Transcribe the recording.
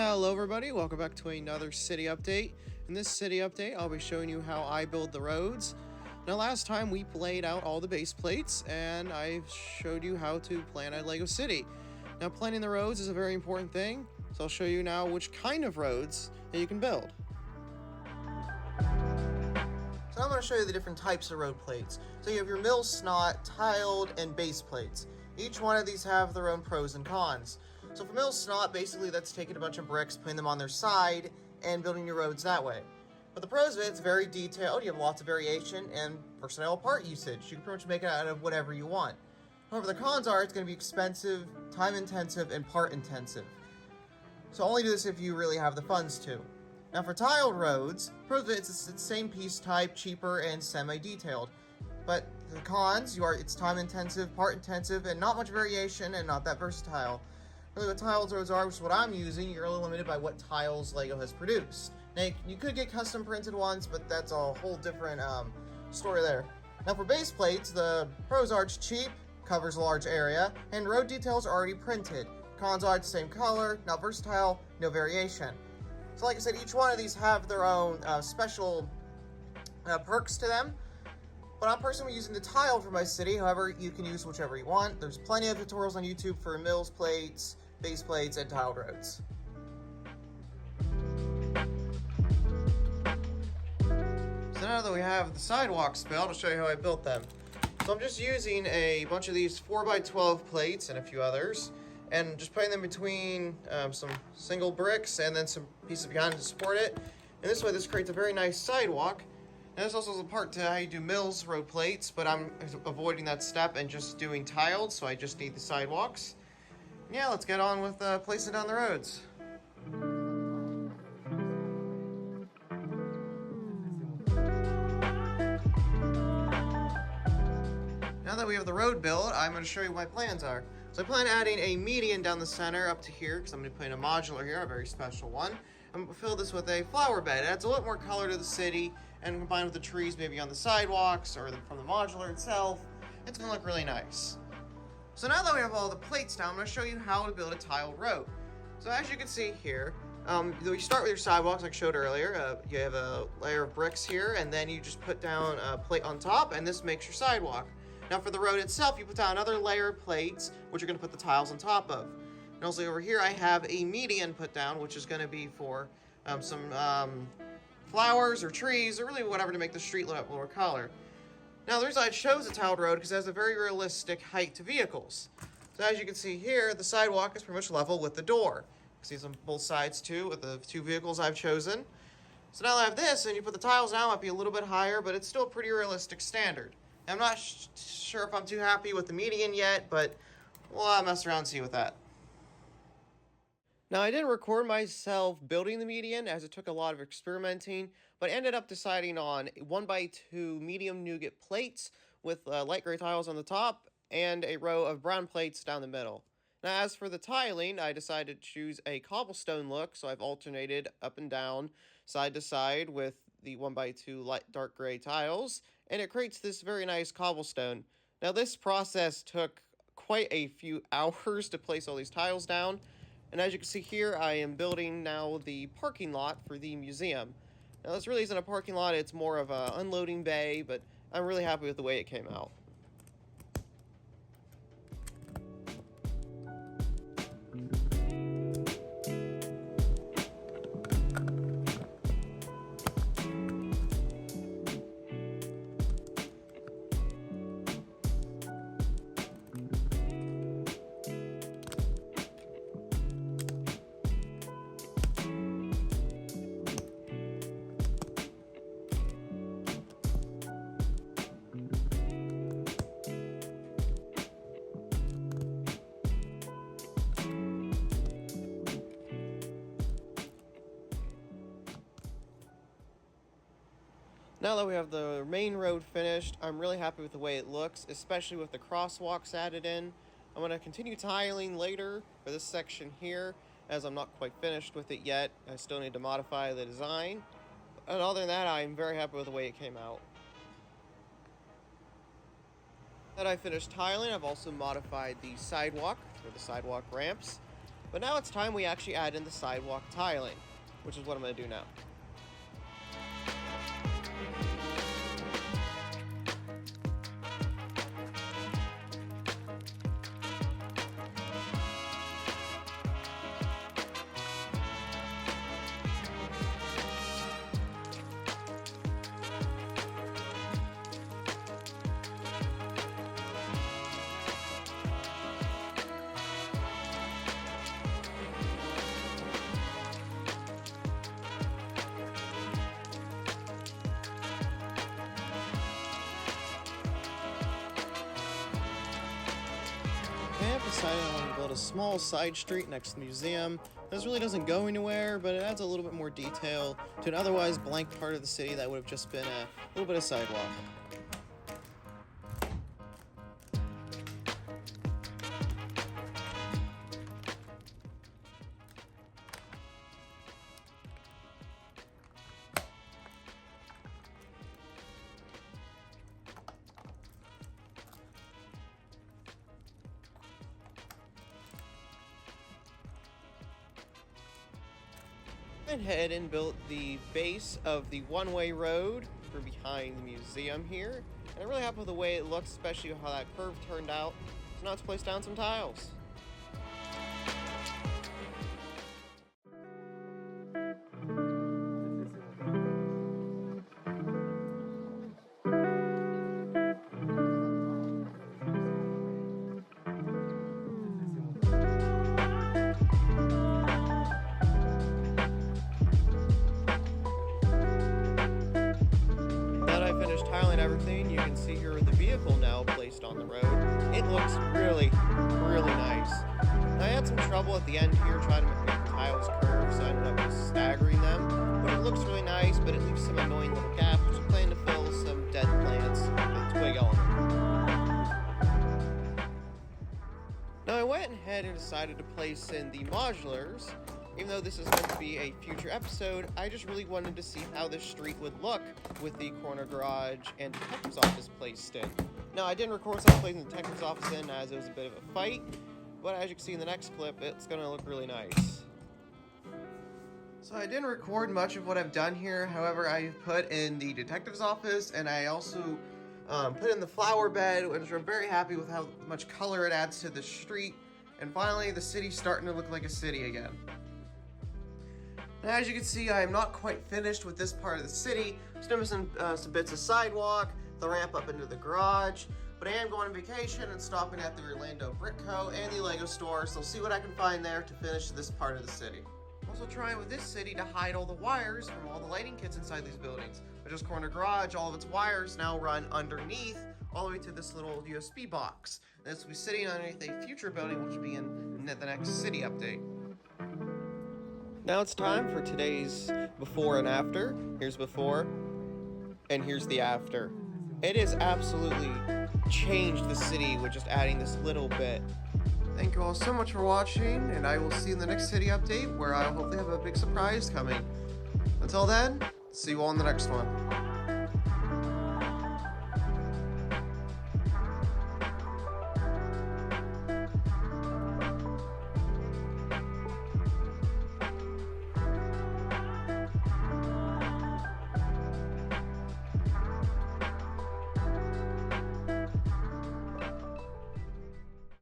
Hello everybody, welcome back to another city update. In this city update, I'll be showing you how I build the roads. Now last time we laid out all the base plates and I showed you how to plan a Lego city. Now planning the roads is a very important thing, so I'll show you now which kind of roads that you can build. So I'm going to show you the different types of road plates. So you have your mill snot, tiled, and base plates. Each one of these have their own pros and cons. So for mill snot, basically that's taking a bunch of bricks, putting them on their side, and building your roads that way. But the pros of it, it's very detailed, you have lots of variation, and personnel part usage. You can pretty much make it out of whatever you want. However, the cons are it's going to be expensive, time intensive, and part intensive. So only do this if you really have the funds to. Now for tiled roads, pros of it, it's the same piece type, cheaper, and semi-detailed. But the cons, it's time intensive, part intensive, and not much variation, and not that versatile. Really what tiled roads are, which is what I'm using, you're only limited by what tiles LEGO has produced. Now you could get custom printed ones, but that's a whole different story there. Now for base plates, the pros are it's cheap, covers a large area, and road details are already printed. Cons are the same color, not versatile, no variation. So like I said, each one of these have their own special perks to them. But I'm personally using the tiled for my city, however, you can use whichever you want. There's plenty of tutorials on YouTube for mills plates, base plates, and tiled roads. So now that we have the sidewalks built, I'll show you how I built them. So I'm just using a bunch of these 4x12 plates and a few others, and just putting them between some single bricks and then some pieces behind to support it. And this way, this creates a very nice sidewalk. And this also is a part to how you do mills road plates, but I'm avoiding that step and just doing tiled, so I just need the sidewalks. Yeah, let's get on with placing down the roads. Now that we have the road built, I'm going to show you what my plans are. So I plan on adding a median down the center up to here, because I'm going to be putting a modular here, a very special one. I'm going to fill this with a flower bed. It adds a lot more color to the city, and combined with the trees maybe on the sidewalks or from the modular itself, it's going to look really nice. So now that we have all the plates down, I'm going to show you how to build a tiled road. So as you can see here, you start with your sidewalks like I showed earlier. You have a layer of bricks here, and then you just put down a plate on top, and this makes your sidewalk. Now for the road itself, you put down another layer of plates, which you're going to put the tiles on top of. And also over here, I have a median put down, which is going to be for some flowers or trees or really whatever to make the street look more color. Now the reason I chose a tiled road because it has a very realistic height to vehicles. So as you can see here, the sidewalk is pretty much level with the door. You can see it's on both sides too with the two vehicles I've chosen. So now that I have this, and you put the tiles down, it might be a little bit higher, but it's still a pretty realistic standard. I'm not sure if I'm too happy with the median yet, but we'll mess around and see with that. Now, I didn't record myself building the median as it took a lot of experimenting, but I ended up deciding on 1x2 medium nougat plates with light gray tiles on the top and a row of brown plates down the middle. Now, as for the tiling, I decided to choose a cobblestone look, so I've alternated up and down, side to side with the 1x2 light dark gray tiles, and it creates this very nice cobblestone. Now, this process took quite a few hours to place all these tiles down. And as you can see here, I am building now the parking lot for the museum. Now this really isn't a parking lot, it's more of an unloading bay, but I'm really happy with the way it came out. Now that we have the main road finished, I'm really happy with the way it looks, especially with the crosswalks added in. I'm going to continue tiling later for this section here, as I'm not quite finished with it yet. I still need to modify the design. And other than that, I'm very happy with the way it came out. That I finished tiling, I've also modified the sidewalk for the sidewalk ramps. But now it's time we actually add in the sidewalk tiling, which is what I'm going to do now. I have decided I want to build a small side street next to the museum. This really doesn't go anywhere, but it adds a little bit more detail to an otherwise blank part of the city that would have just been a little bit of sidewalk. Went ahead and built the base of the one-way road for behind the museum here, and I'm really happy with the way it looks, especially how that curve turned out. So now let's place down some tiles. Tiling everything, you can see here the vehicle now placed on the road. It looks really nice. Now, I had some trouble at the end here trying to make the tiles curve, so I ended up just staggering them. But it looks really nice, but it leaves some annoying little gaps, which I plan to fill some dead plants with twig element. Now, I went ahead and decided to place in the modulars. Even though this is meant to be a future episode, I just really wanted to see how this street would look with the corner garage and detective's office placed in. Now, I didn't record some placing the detective's office in as it was a bit of a fight, but as you can see in the next clip, it's going to look really nice. So I didn't record much of what I've done here, however, I put in the detective's office, and I also put in the flower bed, which I'm very happy with how much color it adds to the street, and finally the city's starting to look like a city again. Now, as you can see, I am not quite finished with this part of the city. Still missing some bits of sidewalk, the ramp up into the garage, but I am going on vacation and stopping at the Orlando Brick Co. and the Lego store, so I'll see what I can find there to finish this part of the city. Also trying with this city to hide all the wires from all the lighting kits inside these buildings. But just corner garage, all of its wires now run underneath all the way to this little USB box. And this will be sitting underneath a future building, which will be in the next city update. Now it's time for today's before and after. Here's before, and here's the after. It has absolutely changed the city with just adding this little bit. Thank you all so much for watching, and I will see you in the next city update where I'll hopefully have a big surprise coming. Until then, see you all in the next one.